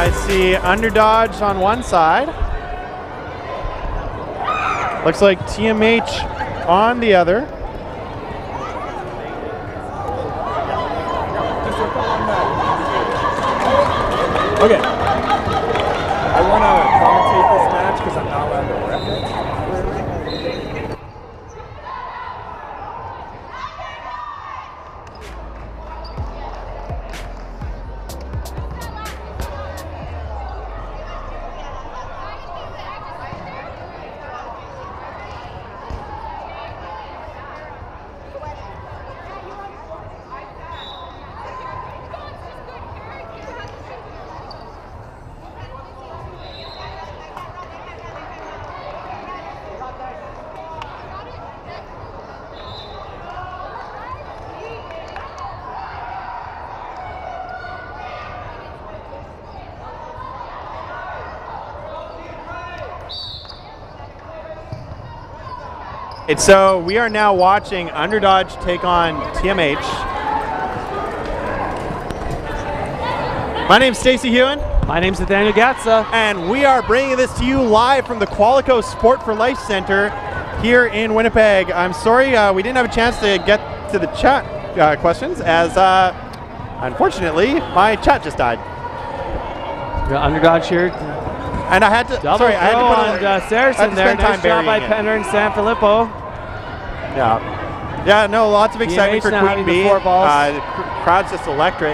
I see Underdodge on one side. Looks like TMH on the other. Okay. I want to commentate this match because I'm not allowed to reference. So we are now watching Underdodge take on TMH. My name's Stacy Hewen. My name's Nathaniel Gatza. And we are bringing this to you live from the Qualico Sport for Life Center here in Winnipeg. I'm sorry we didn't have a chance to get to the chat questions as unfortunately my chat just died. Underdodge here. And I had to, Double sorry, I had to put on Saracen there. Nice job by Penner and San Filippo. Yeah, no, lots of excitement for Queen Bee. The crowd's just electric.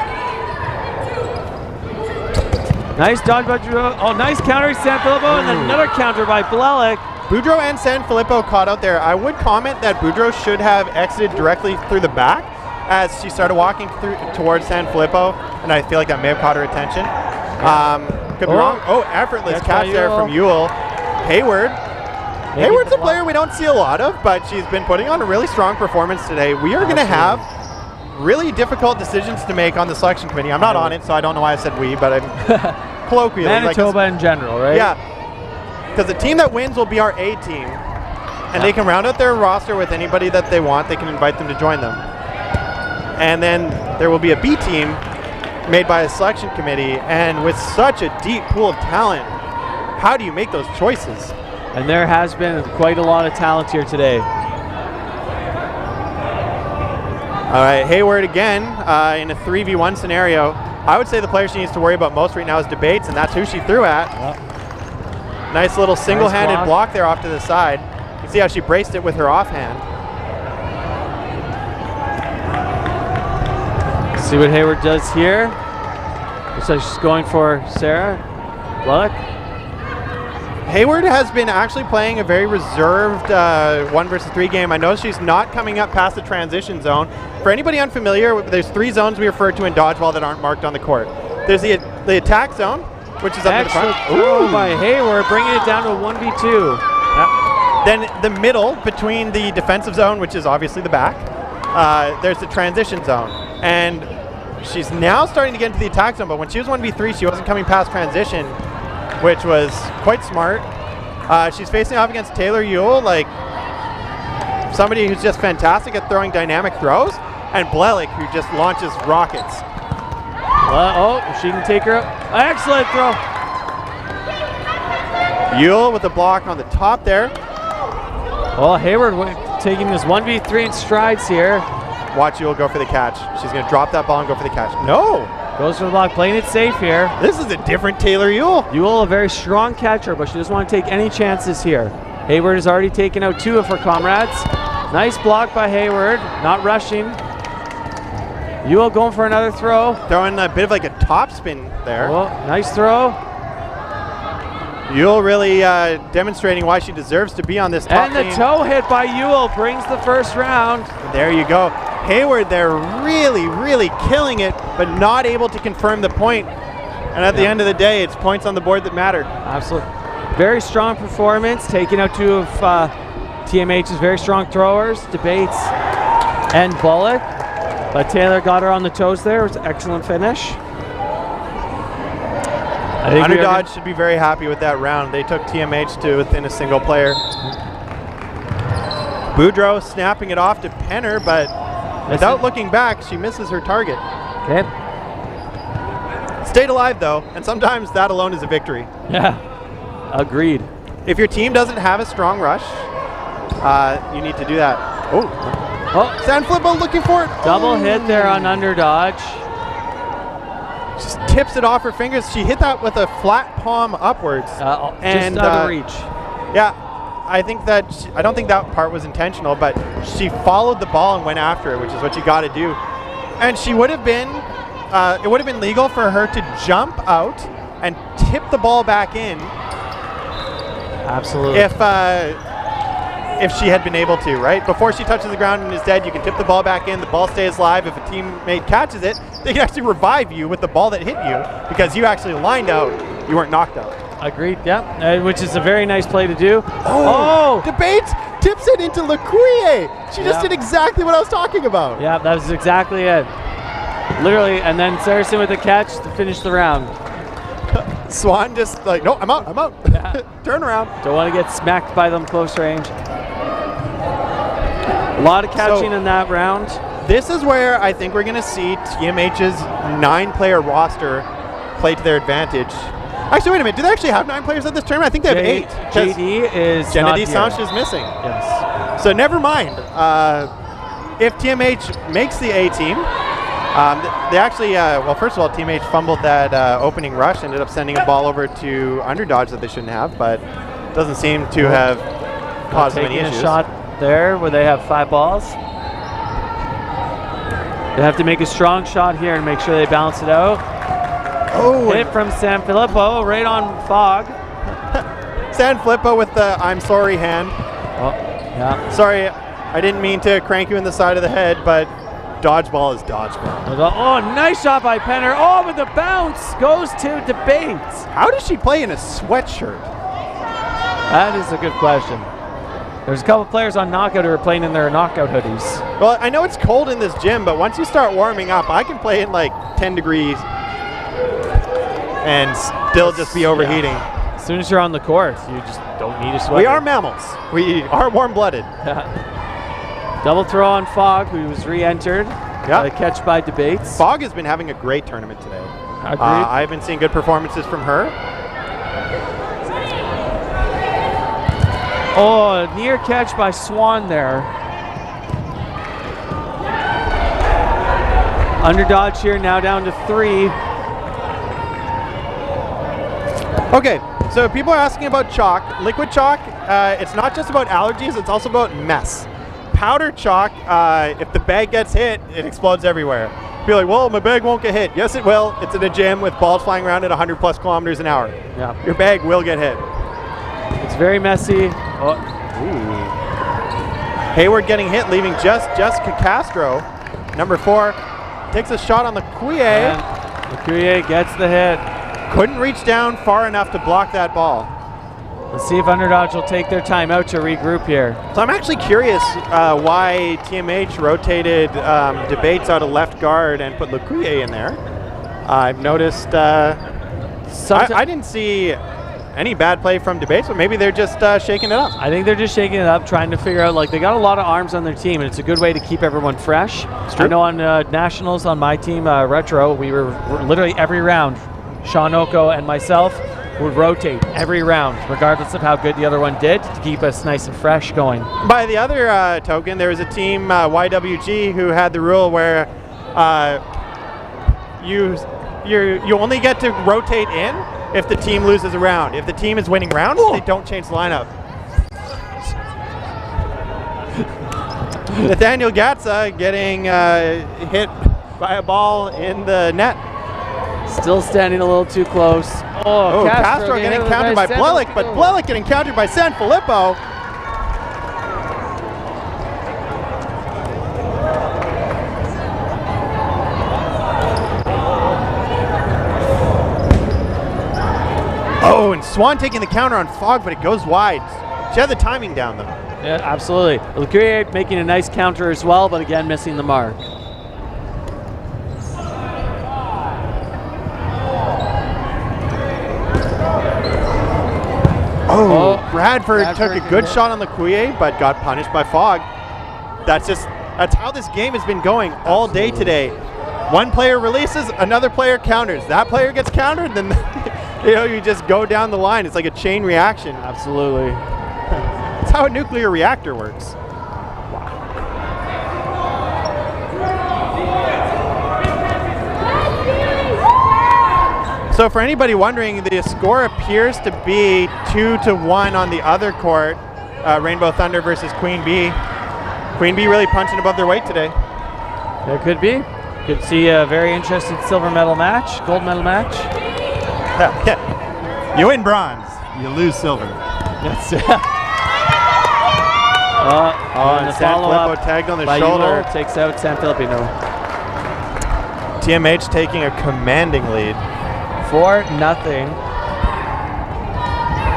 Nice dodge by Boudreau. Oh, nice counter San Filippo, and then another counter by Blelick. Boudreau and San Filippo caught out there. I would comment that Boudreau should have exited directly through the back as she started walking through towards San Filippo, and I feel like that may have caught her attention. Could be wrong. Oh, effortless catch there from Ewell. Hayward. Hayward's a player we don't see a lot of, but she's been putting on a really strong performance today. We are going to have really difficult decisions to make on the selection committee. I'm not on it, so I don't know why I said we, but I'm colloquially. Manitoba in general, right? Yeah. Because the team that wins will be our A team, and they can round out their roster with anybody that they want. They can invite them to join them. And then there will be a B team made by a selection committee, and with such a deep pool of talent, how do you make those choices? And there has been quite a lot of talent here today. All right, Hayward again in a 3v1 scenario. I would say the player she needs to worry about most right now is Debates, and that's who she threw at. Yep. Nice little single-handed block there off to the side. You can see how she braced it with her offhand. See what Hayward does here. Looks like she's going for Sarah. Luck. Hayward has been actually playing a very reserved 1 versus 3 game. I know she's not coming up past the transition zone. For anybody unfamiliar, there's 3 zones we refer to in Dodgeball that aren't marked on the court. There's the attack zone, which is up in the front. Throw by Hayward, bringing it down to a 1v2. Yep. Then the middle between the defensive zone, which is obviously the back, there's the transition zone. And she's now starting to get into the attack zone, but when she was 1v3, she wasn't coming past transition, which was quite smart. She's facing off against Taylor Ewell, like somebody who's just fantastic at throwing dynamic throws, and Blelick, who just launches rockets. Oh, she can take her up. Excellent throw. Ewell with the block on the top there. Well, Hayward taking this 1v3 in strides here. Watch Ewell go for the catch. She's going to drop that ball and go for the catch. No! Goes for the block, playing it safe here. This is a different Taylor Ewell. Ewell, a very strong catcher, but she doesn't want to take any chances here. Hayward has already taken out 2 of her comrades. Nice block by Hayward, not rushing. Ewell going for another throw. Throwing a bit of like a top spin there. Oh, nice throw. Ewell really demonstrating why she deserves to be on this top team. And the toe hit by Ewell brings the first round. And there you go. Hayward there really, really killing it, but not able to confirm the point. And at the end of the day, it's points on the board that matter. Absolutely. Very strong performance, taking out 2 of TMH's very strong throwers, Debates and Bullock. But Taylor got her on the toes there. It was an excellent finish. Underdodge should be very happy with that round. They took TMH to within a single player. Boudreau snapping it off to Penner, but without looking back, she misses her target. Okay. Stayed alive though, and sometimes that alone is a victory. Yeah, agreed. If your team doesn't have a strong rush, you need to do that. Oh, San Filippo looking for it. Double hit there on Underdodge. Just tips it off her fingers. She hit that with a flat palm upwards. Just out of reach. Yeah, I don't think that part was intentional, but she followed the ball and went after it, which is what you got to do. And she would have been, it would have been legal for her to jump out and tip the ball back in. Absolutely. If she had been able to, right? Before she touches the ground and is dead, you can tip the ball back in, the ball stays live. If a teammate catches it, they can actually revive you with the ball that hit you because you actually lined out, you weren't knocked out. Agreed, yeah, which is a very nice play to do. Debates tips it into Lecuyer. She just did exactly what I was talking about. Yeah, that was exactly it. Literally, and then Saracen with the catch to finish the round. Swan just like, no, I'm out. Yeah. Turn around. Don't want to get smacked by them close range. A lot of catching in that round. This is where I think we're going to see TMH's 9-player roster play to their advantage. Actually, wait a minute. Do they actually have 9 players at this tournament? I think they have 8. JD is Kennedy Sanche is missing. Yes. So never mind. If TMH makes the A team, they actually, well, first of all, TMH fumbled that opening rush, ended up sending a ball over to Underdodge that they shouldn't have, but doesn't seem to have caused any issues. A shot there where they have 5 balls. They have to make a strong shot here and make sure they balance it out. Hit from San Filippo right on Fog. San Filippo with the I'm sorry hand. Oh, yeah. Sorry, I didn't mean to crank you in the side of the head, but dodgeball is dodgeball. Oh, nice shot by Penner. Oh, but the bounce goes to Debates. How does she play in a sweatshirt? That is a good question. There's a couple players on Knockout who are playing in their Knockout hoodies. Well, I know it's cold in this gym, but once you start warming up, I can play in like 10 degrees and still just be overheating. Yeah. As soon as you're on the court, you just don't need a sweater. We are mammals. We are warm-blooded. Double throw on Fog, who was re-entered. Yeah. Catch by Debates. Fog has been having a great tournament today. Agreed. I've been seeing good performances from her. Oh, near catch by Swan there. Underdodge here, now down to 3. Okay, so people are asking about chalk. Liquid chalk, it's not just about allergies, it's also about mess. Powder chalk, if the bag gets hit, it explodes everywhere. Be like, well, my bag won't get hit. Yes, it will. It's in a gym with balls flying around at 100+ kilometers an hour. Yeah. Your bag will get hit. It's very messy. Oh. Hayward getting hit, leaving just Jessica Castro. Number 4 takes a shot on the Lecuyer. Lecuyer gets the hit. Couldn't reach down far enough to block that ball. Let's see if Underdodge will take their time out to regroup here. So I'm actually curious why TMH rotated Debates out of left guard and put Lecuyer in there. I've noticed I didn't see any bad play from Debates, but maybe they're just shaking it up. I think they're just shaking it up, trying to figure out, like, they got a lot of arms on their team, and it's a good way to keep everyone fresh. I know on Nationals on my team, Retro, we were literally every round, Sean Oko and myself would rotate every round, regardless of how good the other one did, to keep us nice and fresh going. By the other token, there was a team, YWG, who had the rule where you only get to rotate in if the team loses a round. If the team is winning rounds, they don't change the lineup. Nathaniel Gatza getting hit by a ball in the net. Still standing a little too close. Oh, Castro getting countered by Blelik, but Blelik getting countered by San Filippo. Oh, and Swan taking the counter on Fog, but it goes wide. She had the timing down, though. Yeah, absolutely. Lecuyer making a nice counter as well, but again, missing the mark. Oh, Bradford took a good shot on Lecuyer, but got punished by Fog. That's how this game has been going all day today. one player releases, another player counters. That player gets countered, then you just go down the line. It's like a chain reaction. Absolutely. That's how a nuclear reactor works. So for anybody wondering, the score appears to be 2-1 on the other court. Rainbow Thunder versus Queen Bee. Queen Bee really punching above their weight today. There could be. Could see a very interesting silver medal match, gold medal match. Yeah. You win bronze, you lose silver. That's and the San Filippo tagged on the shoulder. Yulo takes out San Filipino. TMH taking a commanding lead. 4-0.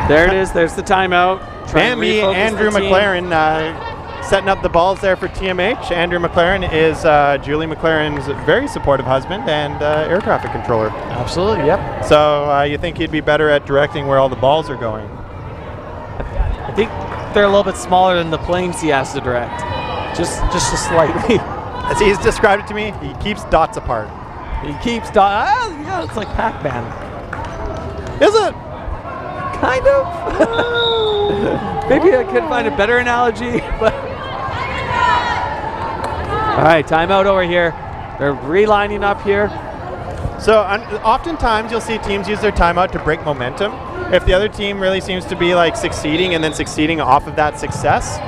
There it is. There's the timeout. Bambi, Andrew McLaren setting up the balls there for TMH. Andrew McLaren is Julie McLaren's very supportive husband and air traffic controller. Absolutely, yep. So you think he'd be better at directing where all the balls are going? I think they're a little bit smaller than the planes he has to direct. Just slightly. As he's described it to me, he keeps dots apart. He keeps yeah, it's like Pac-Man. Is it? Kind of. Maybe I could find a better analogy, but. All right, timeout over here. They're relining up here. So oftentimes you'll see teams use their timeout to break momentum. If the other team really seems to be like succeeding and then succeeding off of that success,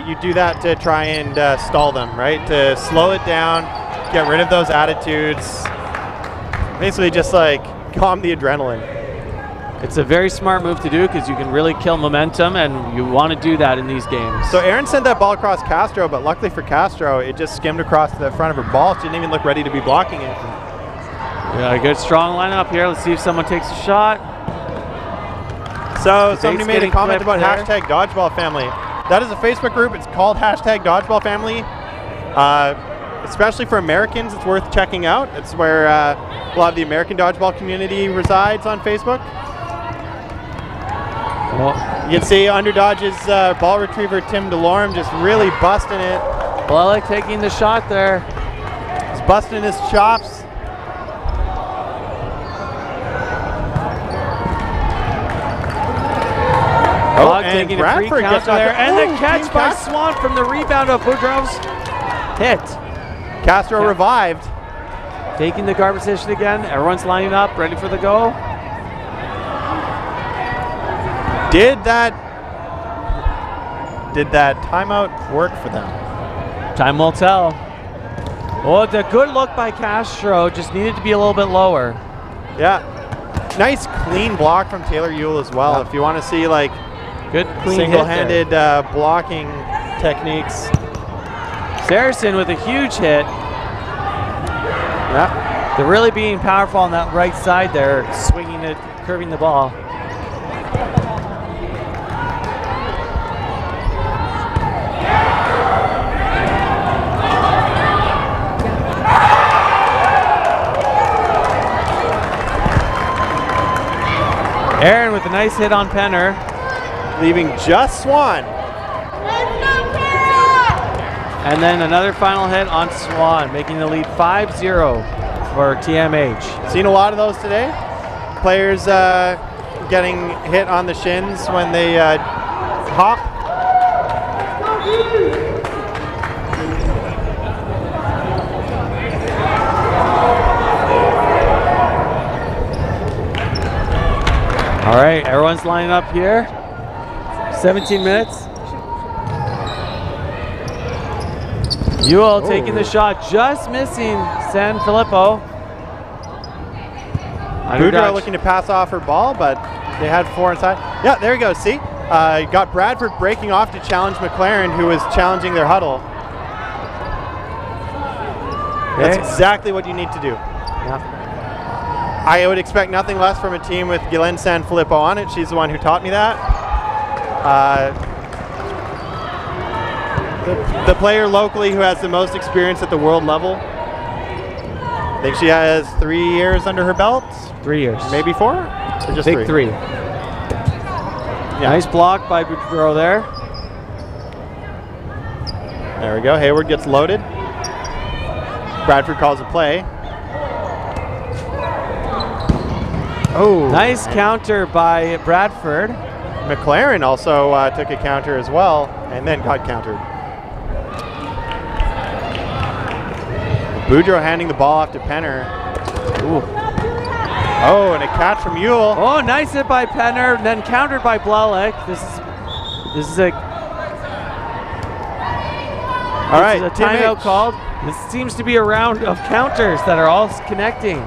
you do that to try and stall them, right? To slow it down, get rid of those attitudes. Basically just like calm the adrenaline. It's a very smart move to do because you can really kill momentum, and you want to do that in these games. So Aaron sent that ball across Castro, but luckily for Castro, it just skimmed across the front of her ball. She didn't even look ready to be blocking it. Yeah, a good strong lineup here. Let's see if someone takes a shot. So somebody made a comment about hashtag Dodgeball Family. That is a Facebook group. It's called hashtag Dodgeball Family. Especially for Americans, it's worth checking out. It's where a lot of the American dodgeball community resides on Facebook. Well, you can see Underdodge's ball retriever Tim DeLorme just really busting it. Blellick taking the shot there. He's busting his chops. And taking a free counter there, and the catch by Swan from the rebound of Boudreau's hit. Castro revived. Taking the guard position again. Everyone's lining up, ready for the go. Did that timeout work for them? Time will tell. Oh, it's a good look by Castro. Just needed to be a little bit lower. Yeah. Nice clean block from Taylor Ewell as well. Yeah. If you want to see like good clean single-handed blocking techniques. Saracen with a huge hit. Yeah. They're really being powerful on that right side there, swinging it, curving the ball. Aaron with a nice hit on Penner. Leaving just Swan. And then another final hit on Swan, making the lead 5-0 for TMH. Seen a lot of those today. Players getting hit on the shins when they hop. All right, everyone's lining up here. 17 minutes. Ewell taking the shot, just missing San Filippo. Boudreau looking to pass off her ball, but they had four inside. Yeah, there you go, see? Got Bradford breaking off to challenge McLaren, who was challenging their huddle. That's exactly what you need to do. Yeah. I would expect nothing less from a team with Guylaine San Filippo on it. She's the one who taught me that. The player locally who has the most experience at the world level. I think she has 3 years under her belt. 3 years. Maybe 4? Or just Big three. Yeah. Nice block by Boudreau there. There we go. Hayward gets loaded. Bradford calls a play. Oh, Nice counter by Bradford. McLaren also took a counter as well and then got countered. Boudreaux handing the ball off to Penner. Ooh. Oh, and a catch from Ewell. Oh, nice hit by Penner, then countered by Blellick. This is a All right, a timeout TMH. called. This seems to be a round of counters that are all connecting.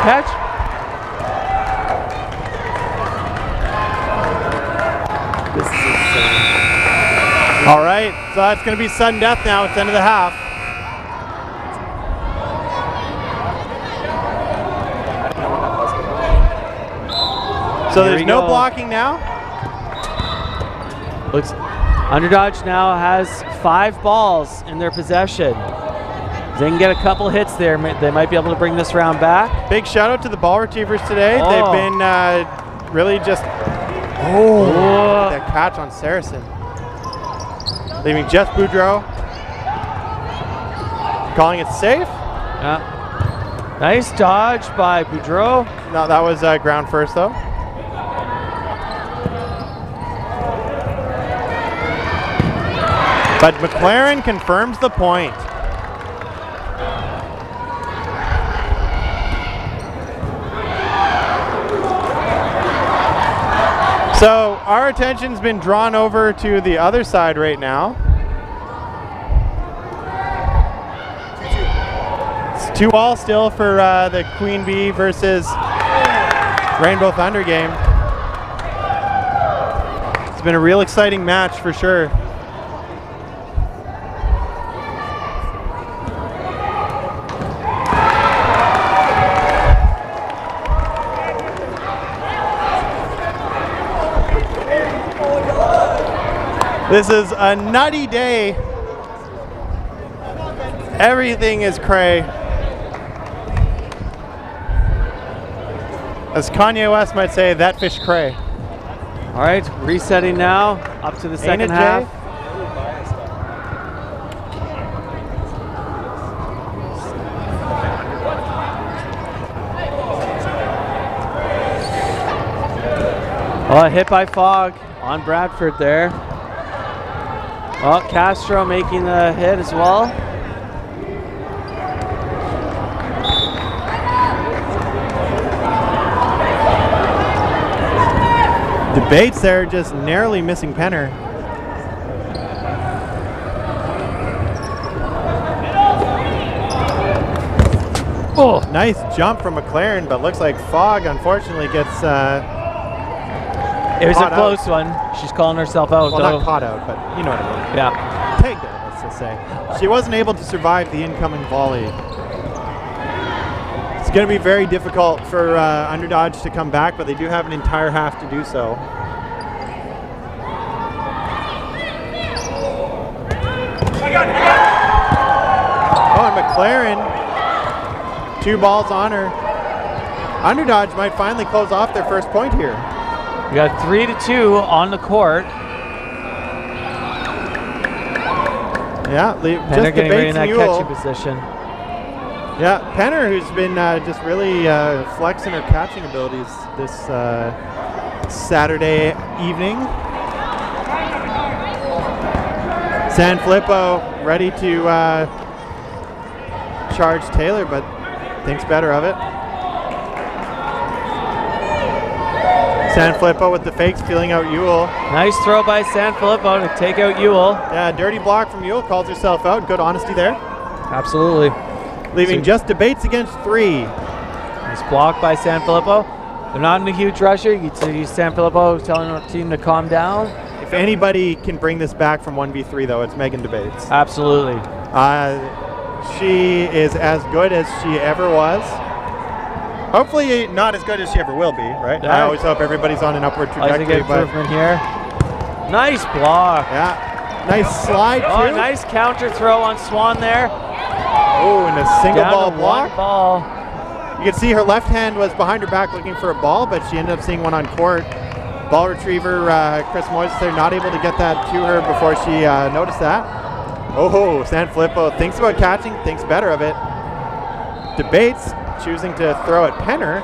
Catch. This is insane. All right, so that's going to be sudden death now. It's end of the half. So Here there's we no go. blocking now. Looks Underdodge now has 5 balls in their possession. They can get a couple hits there. They might be able to bring this round back. Big shout out to the ball retrievers today. Oh. They've been really just that catch on Saracen. Leaving just Boudreaux. Calling it safe. Yeah. Nice dodge by Boudreaux. No, that was ground first though. But McLaren confirms the point. So our attention's been drawn over to the other side right now. It's 2-2 still for the Queen Bee versus Rainbow Thunder game. It's been a real exciting match for sure. This is a nutty day. Everything is cray. As Kanye West might say, that fish cray. All right, resetting now, up to the second half. Oh, a hit by Fogg on Bradford there. Oh, Castro making the hit as well. Debates there, just narrowly missing Penner. Oh, nice jump from McLaren, but looks like Fogg unfortunately gets It was a caught close out. one. She's calling herself out, Well, though. not caught out, but you know what I mean. Yeah. Pegged her, let's just say. She wasn't able to survive the incoming volley. It's going to be very difficult for Underdodge to come back, but they do have an entire half to do so. Oh, and McLaren, 2 balls on her. Underdodge might finally close off their first point here. We got 3-2 on the court. Yeah, Penner just getting ready in debates that Ewell. catching position. Yeah, Penner, who's been just really flexing her catching abilities this Saturday evening. Sanfilippo ready to charge Taylor, but thinks better of it. Sanfilippo with the fakes, feeling out Ewell. Nice throw by Sanfilippo to take out Ewell. Yeah, dirty block from Ewell, calls herself out. Good honesty there. Absolutely. Leaving just debates against 3. Nice block by Sanfilippo. They're not in a huge rusher. You see Sanfilippo telling our team to calm down. If anybody can bring this back from 1v3 though, it's Megan Debates. Absolutely. she is as good as she ever was. Hopefully not as good as she ever will be, right? Yeah. I always hope everybody's on an upward trajectory. Good But improvement here. Nice block. yeah, nice slide Oh, too. nice counter throw on Swan there. Oh, and a single Down ball to block. one ball. You can see her left hand was behind her back looking for a ball, but she ended up seeing one on court. Ball retriever Chris Moises there, not able to get that to her before she noticed that. Oh, Sanfilippo thinks about catching, thinks better of it. Debates choosing to throw at Penner.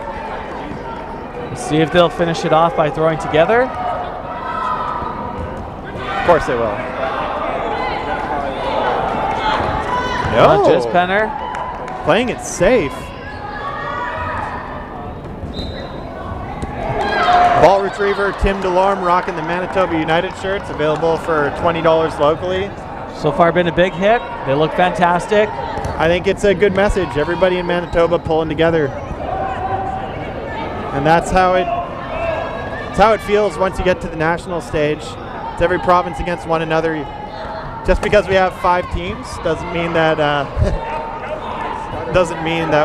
See if they'll finish it off by throwing together. Of course they will. Not just Penner. Playing it safe. Ball retriever Tim DeLorme rocking the Manitoba United shirts, available for $20 locally. So far been a big hit. They look fantastic. I think it's a good message. Everybody in Manitoba pulling together. And that's how it feels once you get to the national stage. It's every province against one another. Just because we have 5 teams doesn't mean that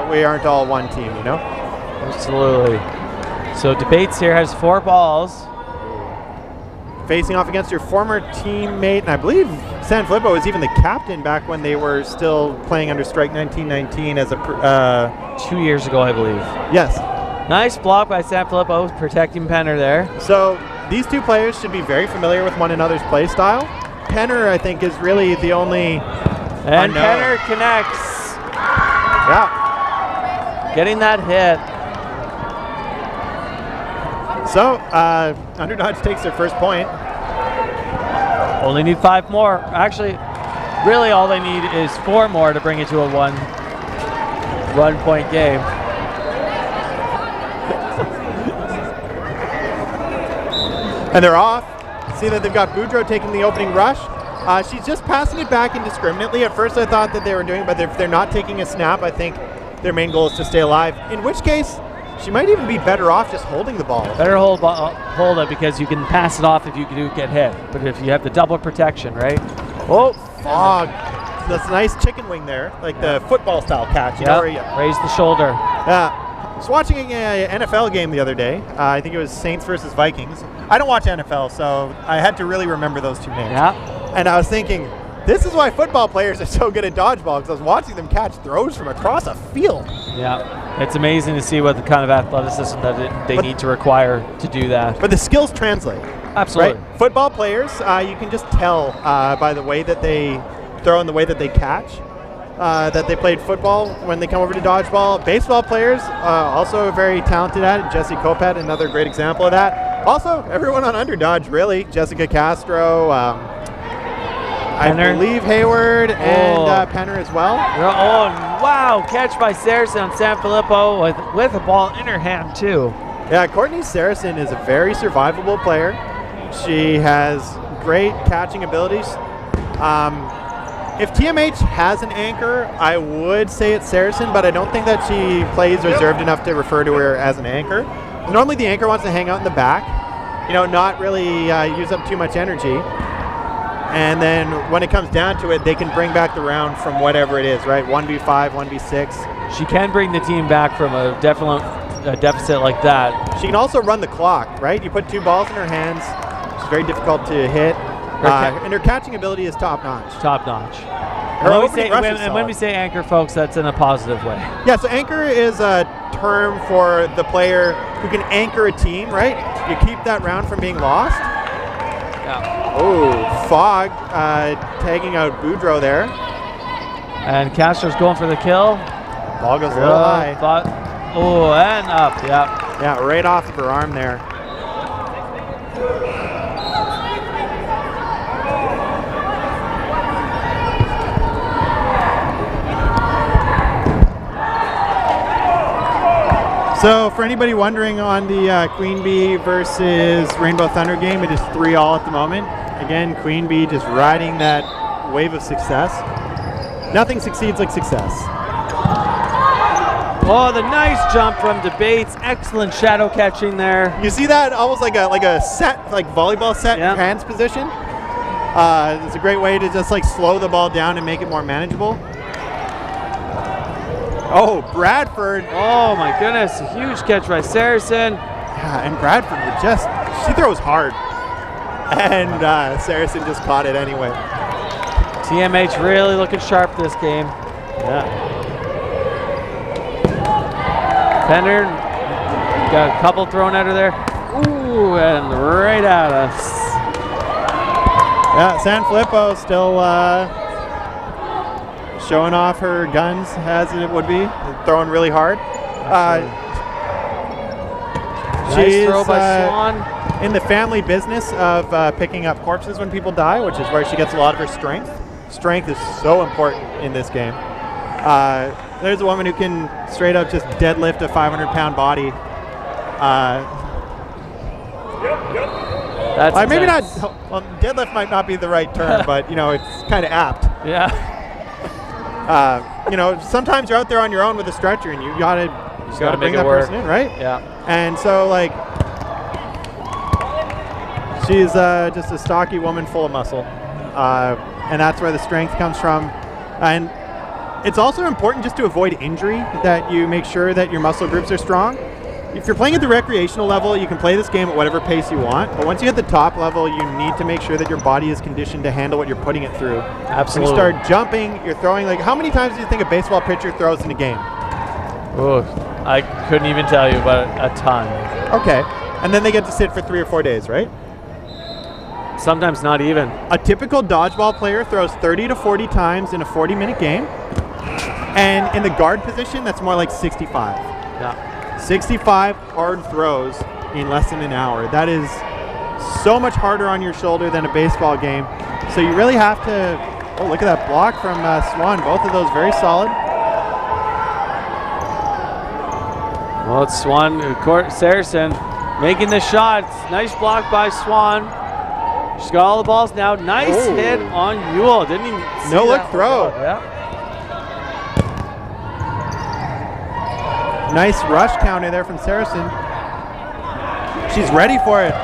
we aren't all one team, you know? Absolutely. So Debates here has 4 balls. Facing off against your former teammate, and I believe Sanfilippo was even the captain back when they were still playing under Strike 1919 as a 2 years ago, I believe. yes. Nice block by Sanfilippo, protecting Penner there. So these two players should be very familiar with one another's play style. Penner, I think, is really the only And unknown. Penner connects. Yeah. Getting that hit. So Underdodge takes their first point. Only need 5 more. Actually, really all they need is 4 more to bring it to a one point game. And they're off. See that they've got Boudreau taking the opening rush. She's just passing it back indiscriminately. At first I thought that they were doing, but if they're not taking a snap, I think their main goal is to stay alive. In which case, she might even be better off just holding the ball. Better hold it because you can pass it off if you do get hit. But if you have the double protection, right? Oh, Fog. That's a nice chicken wing there, like the football style catch. You know, where you raise the shoulder. I was watching an NFL game the other day. I think it was Saints versus Vikings. I don't watch NFL, so I had to really remember those two names. Yeah. And I was thinking, this is why football players are so good at dodgeball, because I was watching them catch throws from across a field. Yeah. It's amazing to see what the kind of athleticism that they need to require to do that. But the skills translate. Absolutely. Right? Football players, you can just tell by the way that they throw and the way that they catch. That they played football when they come over to dodgeball. Baseball players, also very talented at it. Jesse Kopet, another great example of that. Also, everyone on Underdodge, really. Jessica Castro, I believe Hayward, and Penner as well. Oh, wow. Catch by Saracen on Sanfilippo with a ball in her hand, too. Yeah, Courtney Saracen is a very survivable player. She has great catching abilities. If TMH has an anchor, I would say it's Saracen, but I don't think that she plays reserved enough to refer to her as an anchor. Normally the anchor wants to hang out in the back, not really use up too much energy. And then when it comes down to it, they can bring back the round from whatever it is, right? 1v5, 1v6. She can bring the team back from a deficit like that. She can also run the clock, right? You put 2 balls in her hands. It's very difficult to hit. And her catching ability is top-notch. Top-notch. When we say anchor, folks, that's in a positive way. Yeah, so anchor is a term for the player who can anchor a team, right? You keep that round from being lost. Yeah. Oh, Fog tagging out Boudreau there. And Castro's going for the kill. Ball goes a little high. And up, yeah. Yeah, right off of her arm there. So for anybody wondering on the Queen Bee versus Rainbow Thunder game, it is 3-all at the moment. Again, Queen Bee just riding that wave of success. Nothing succeeds like success. Oh, the nice jump from Debates. Excellent shadow catching there. You see that? Almost like a set, like volleyball set hands position. It's a great way to just slow the ball down and make it more manageable. Oh, Bradford. Oh my goodness, a huge catch by Saracen. Yeah, and Bradford would just, she throws hard. And Saracen just caught it anyway. TMH really looking sharp this game. Yeah. Penner got a couple thrown out of there. Ooh, and right at us. Yeah, San Filippo still showing off her guns as it would be, throwing really hard. Nice throw by Swan. In the family business of picking up corpses when people die, which is where she gets a lot of her strength. Strength is so important in this game. There's a woman who can straight up just deadlift a 500-pound body. That's maybe not. intense. Well, deadlift might not be the right term, but it's kind of apt. Yeah. Sometimes you're out there on your own with a stretcher, and you gotta bring that person in, right? Yeah. And so, she's just a stocky woman full of muscle, and that's where the strength comes from. And it's also important just to avoid injury that you make sure that your muscle groups are strong. If you're playing at the recreational level, you can play this game at whatever pace you want, but once you hit the top level, you need to make sure that your body is conditioned to handle what you're putting it through. Absolutely. When you start jumping, you're throwing, how many times do you think a baseball pitcher throws in a game? Oh, I couldn't even tell you, but a ton. Okay. And then they get to sit for 3 or 4 days, right? Sometimes not even. A typical dodgeball player throws 30 to 40 times in a 40-minute game. And in the guard position, that's more like 65. Yeah. 65 hard throws in less than an hour. That is so much harder on your shoulder than a baseball game. So you really have to, look at that block from Swan. Both of those very solid. Well, it's Swan, Saracen making the shot. Nice block by Swan. She's got all the balls now. Nice hit on Yule. Didn't even see No look that throw. Yeah. Nice rush counter there from Saracen. She's ready for it.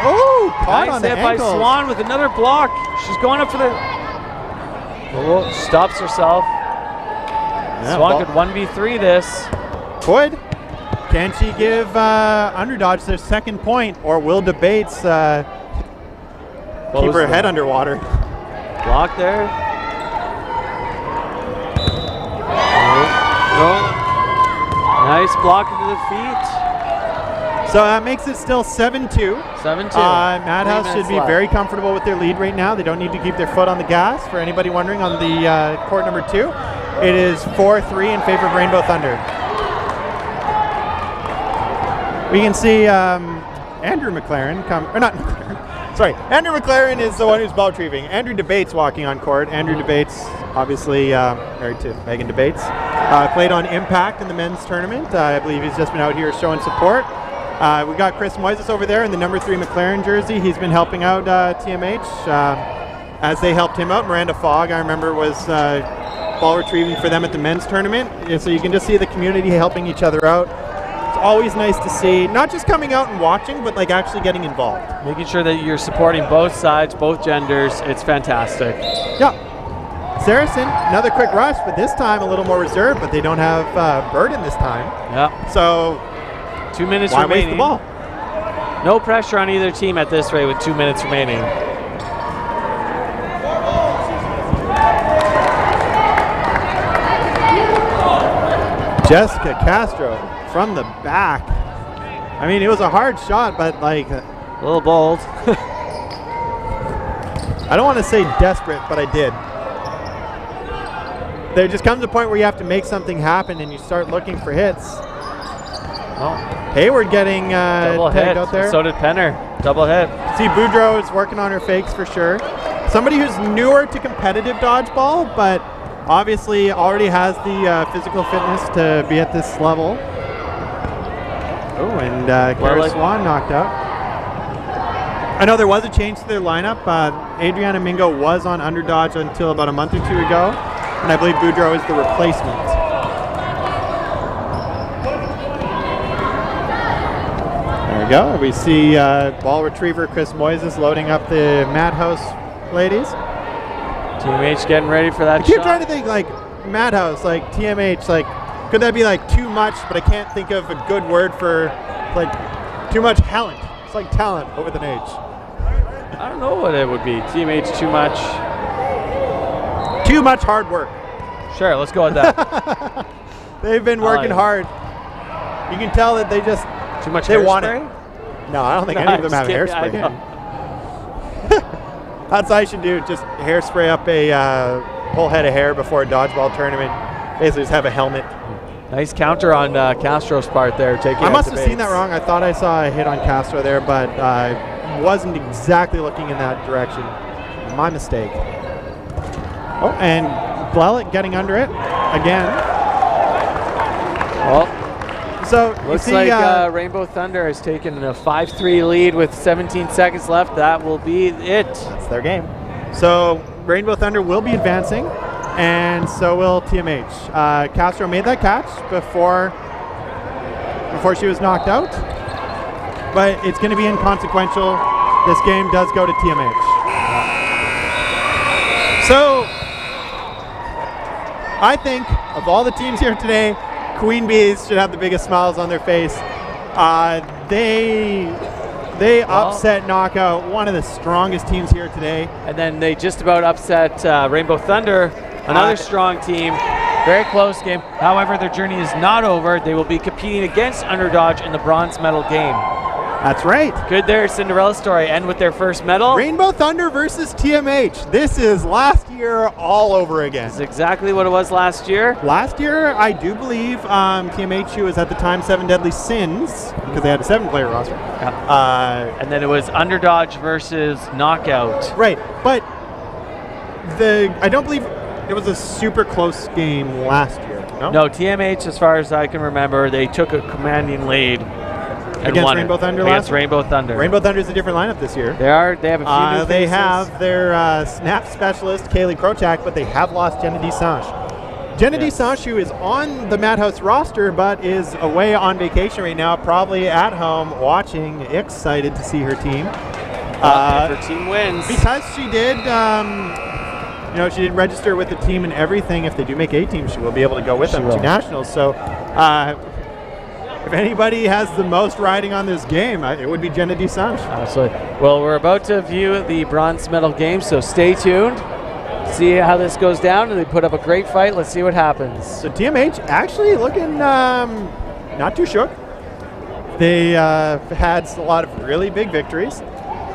Oh, caught on the nice hit by ankles. Swan with another block. She's going up for the... Oh, stops herself. Yeah, Swan could 1v3 this. Could. Can she give Underdodge their second point, or will Debates keep her head underwater? Block there. Oh. Nice block into the feet. So that makes it still 7-2. 7-2. Madhouse should be very comfortable with their lead right now. They don't need to keep their foot on the gas. For anybody wondering, on the court number 2, it is 4-3 in favor of Rainbow Thunder. We can see Andrew McLaren come, or not McLaren, sorry. Andrew McLaren is the one who's ball retrieving. Andrew Debates walking on court. Andrew Debates, obviously married to Megan Debates. Played on Impact in the men's tournament. I believe he's just been out here showing support. We got Chris Moises over there in the number 3 McLaren jersey. He's been helping out TMH as they helped him out. Miranda Fogg, I remember, was ball retrieving for them at the men's tournament. So you can just see the community helping each other out. It's always nice to see, not just coming out and watching, but actually getting involved. Making sure that you're supporting both sides, both genders. It's fantastic. Yeah. Saracen, another quick rush, but this time a little more reserved, but they don't have Burden this time. Yeah. So 2 minutes why remaining. waste the ball? No pressure on either team at this rate with 2 minutes remaining. Jessica Castro from the back. I mean, it was a hard shot, but a little bold. I don't want to say desperate, but I did. There just comes a point where you have to make something happen and you start looking for hits. Oh. Hayward getting Double tagged hit. out there. So did Penner. Double hit. See, Boudreaux is working on her fakes for sure. Somebody who's newer to competitive dodgeball, but obviously already has the physical fitness to be at this level. Oh, and Kara Swan knocked out. I know there was a change to their lineup. Adriana Mingo was on Underdodge until about a month or 2 ago, and I believe Boudreaux is the replacement. There we go. We see ball retriever Chris Moises loading up the Madhouse ladies. TMH getting ready for that I keep shot. trying to think Madhouse, TMH, Could that be like too much, but I can't think of a good word for like too much talent. It's like talent, but with an H. I don't know what it would be. TMH too much. Too much hard work. Sure, let's go with that. They've been working hard. You can tell that they just Too much they want hairspray? it. No, I don't think any of them have hairspray. That's what I should do. Just hairspray up a whole head of hair before a dodgeball tournament. Basically, just have a helmet. Nice counter on Castro's part there. I must have seen that wrong. I thought I saw a hit on Castro there, but I wasn't exactly looking in that direction. My mistake. Oh, and Blellick getting under it again. Well, so looks see, like Rainbow Thunder has taken a 5-3 lead with 17 seconds left. That will be it. That's their game. So Rainbow Thunder will be advancing, and so will TMH. Castro made that catch before she was knocked out, but it's going to be inconsequential. This game does go to TMH. So I think of all the teams here today, Queen Bees should have the biggest smiles on their face. They upset Knockout, one of the strongest teams here today. And then they just about upset Rainbow Thunder, another strong team. Very close game. However, their journey is not over. They will be competing against Underdodge in the bronze medal game. That's right. Good there, Cinderella story. End with their first medal. Rainbow Thunder versus TMH. This is last year all over again. This is exactly what it was last year. Last year, I do believe TMH, who was at the time 7 Deadly Sins, because they had a 7-player roster. Yeah. And then it was Underdodge versus Knockout. Right, but I don't believe it was a super close game last year. No, TMH, as far as I can remember, they took a commanding lead. Against Rainbow Thunder against Rainbow Thunder. Rainbow Thunder is a different lineup this year. They have a few new They faces. have their snap specialist, Kaylee Krochak, but they have lost Jenna Desange. Jenna Desange, who is on the Madhouse roster, but is away on vacation right now, probably at home watching, excited to see her team. If her team wins. Because she did, she did register with the team and everything. If they do make a team, she will be able to go with them to nationals. So, if anybody has the most riding on this game, it would be Jenna Desange. Absolutely. Well, we're about to view the bronze medal game, so stay tuned. See how this goes down, and they put up a great fight. Let's see what happens. So TMH actually looking not too shook. They had a lot of really big victories.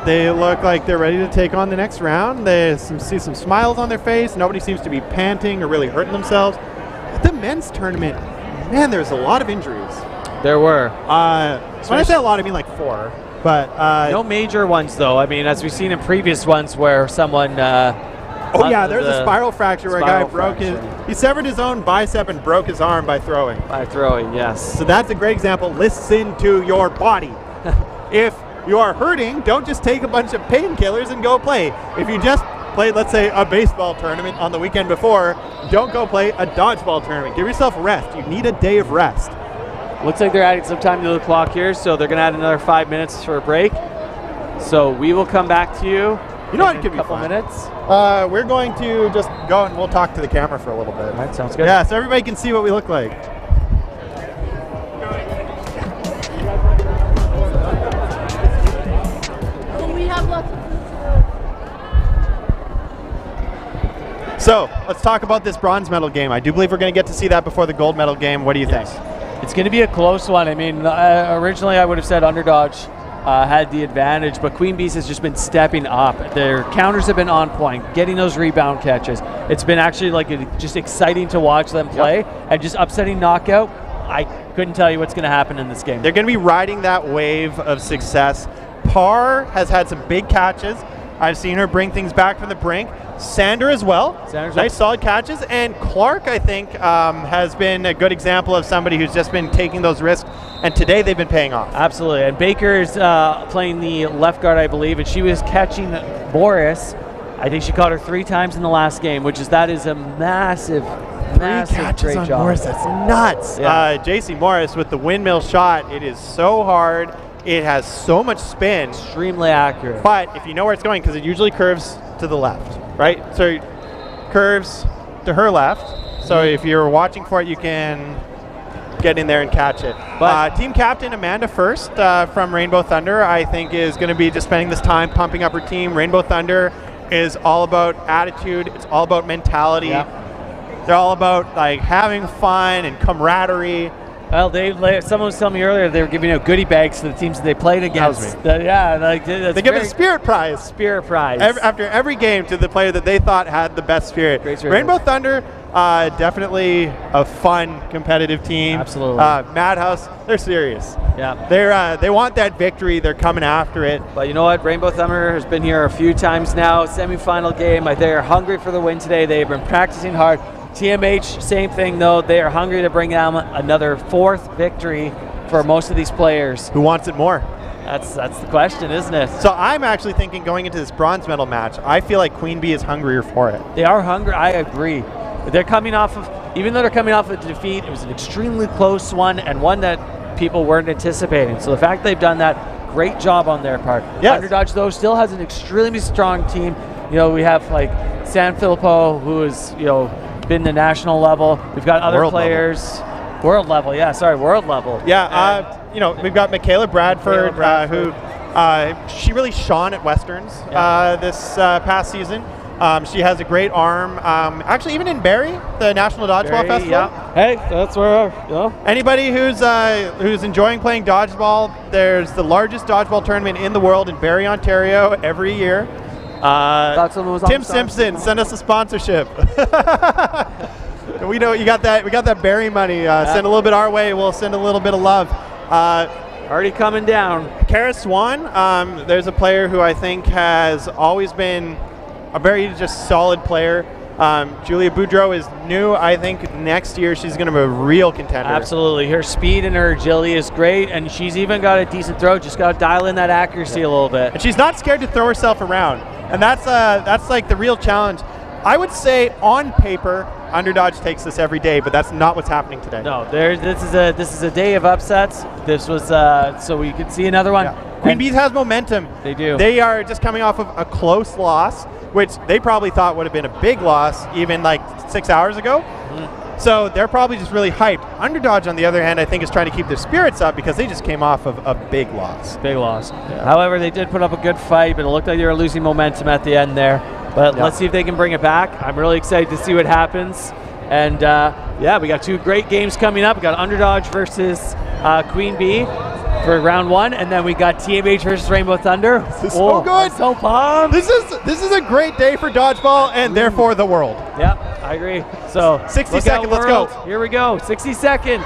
They look like they're ready to take on the next round. They see some smiles on their face. Nobody seems to be panting or really hurting themselves. At the men's tournament, man, there's a lot of injuries. There were. When I say a lot, I mean like 4. But no major ones, though. I mean, as we've seen in previous ones where someone... there's a spiral fracture where a guy he severed his own bicep and broke his arm by throwing. By throwing, yes. So that's a great example. Listen to your body. If you are hurting, don't just take a bunch of painkillers and go play. If you just played, let's say, a baseball tournament on the weekend before, don't go play a dodgeball tournament. Give yourself rest. You need a day of rest. Looks like they're adding some time to the clock here, so they're going to add another 5 minutes for a break. So we will come back to you. You know what? It could be a couple minutes. We're going to just go and we'll talk to the camera for a little bit. All right, sounds good. Yeah, so everybody can see what we look like. So let's talk about this bronze medal game. I do believe we're going to get to see that before the gold medal game. What do you think? It's going to be a close one. I mean, originally I would have said Underdodge had the advantage, but Queen Bees has just been stepping up. Their counters have been on point, getting those rebound catches. It's been actually just exciting to watch them play, and just upsetting Knockout. I couldn't tell you what's going to happen in this game. They're going to be riding that wave of success. Parr has had some big catches. I've seen her bring things back from the brink. Sander as well. Nice solid catches. And Clark, I think, has been a good example of somebody who's just been taking those risks. And today they've been paying off. Absolutely. And Baker is playing the left guard, I believe, and she was catching Boris. I think she caught her 3 times in the last game, that is a massive 3 catches great on job. Morris. That's nuts. Yeah. JC Morris with the windmill shot. It is so hard. It has so much spin. Extremely accurate. But if you know where it's going, because it usually curves to the left, right? So it curves to her left. So if you're watching for it, you can get in there and catch it. But Team captain Amanda First from Rainbow Thunder, I think, is going to be just spending this time pumping up her team. Rainbow Thunder is all about attitude. It's all about mentality. Yeah. They're all about like having fun and camaraderie. Well, someone was telling me earlier they were giving out goodie bags to the teams that they played against. Yeah, like they give a spirit prize. Spirit prize. After every game to the player that they thought had the best spirit. Great spirit. Rainbow Thunder, definitely a fun, competitive team. Absolutely. Madhouse, they're serious. Yeah. They want that victory. They're coming after it. But you know what? Rainbow Thunder has been here a few times now. Semi-final game. They are hungry for the win today. They've been practicing hard. TMH, same thing though. They are hungry to bring down another 4th victory for most of these players. Who wants it more? That's the question, isn't it? So I'm actually thinking going into this bronze medal match, I feel like Queen Bee is hungrier for it. They are hungry. I agree. They're coming off of, even though they're coming off of a defeat, it was an extremely close one and one that people weren't anticipating. So the fact they've done that, great job on their part. Yes. Underdodge though still has an extremely strong team. You know, we have like San Filippo, who is, you know, been the national level. We've got other players. World level, yeah, sorry, world level. Yeah, you know, we've got Michaela Bradford, who she really shone at Westerns this past season. She has a great arm. Actually, even in Barrie, the National Dodgeball Festival. Yeah. Hey, that's where, you know. Anybody who's enjoying playing dodgeball, there's the largest dodgeball tournament in the world in Barrie, Ontario, every year. Tim Simpson, send us a sponsorship. We know you got that. We got that Barrie money. Send a little bit our way. We'll send a little bit of love. Already coming down. Kara Swan. There's a player who I think has always been a very just solid player. Julia Boudreau is new. I think next year she's going to be a real contender. Absolutely. Her speed and her agility is great, and she's even got a decent throw. Just got to dial in that accuracy a little bit. And she's not scared to throw herself around. And that's like the real challenge. I would say on paper, Underdodge takes this every day, but that's not what's happening today. No, this is a day of upsets. This was so we could see another one. Yeah. Queen Bees has momentum. They do. They are just coming off of a close loss, which they probably thought would have been a big loss even like 6 hours ago. So they're probably just really hyped. Underdodge, on the other hand, I think is trying to keep their spirits up because they just came off of a big loss. Big loss. Yeah. However, they did put up a good fight, but it looked like they were losing momentum at the end there. But let's see if they can bring it back. I'm really excited to see what happens. And yeah, we got 2 great games coming up. We got Underdodge versus Queen Bee for round 1, and then we got TMH versus Rainbow Thunder. This is so good. I'm so pumped. This is a great day for dodgeball and therefore the world. Yeah, I agree. So 60 seconds, let's go. Here we go, 60 seconds.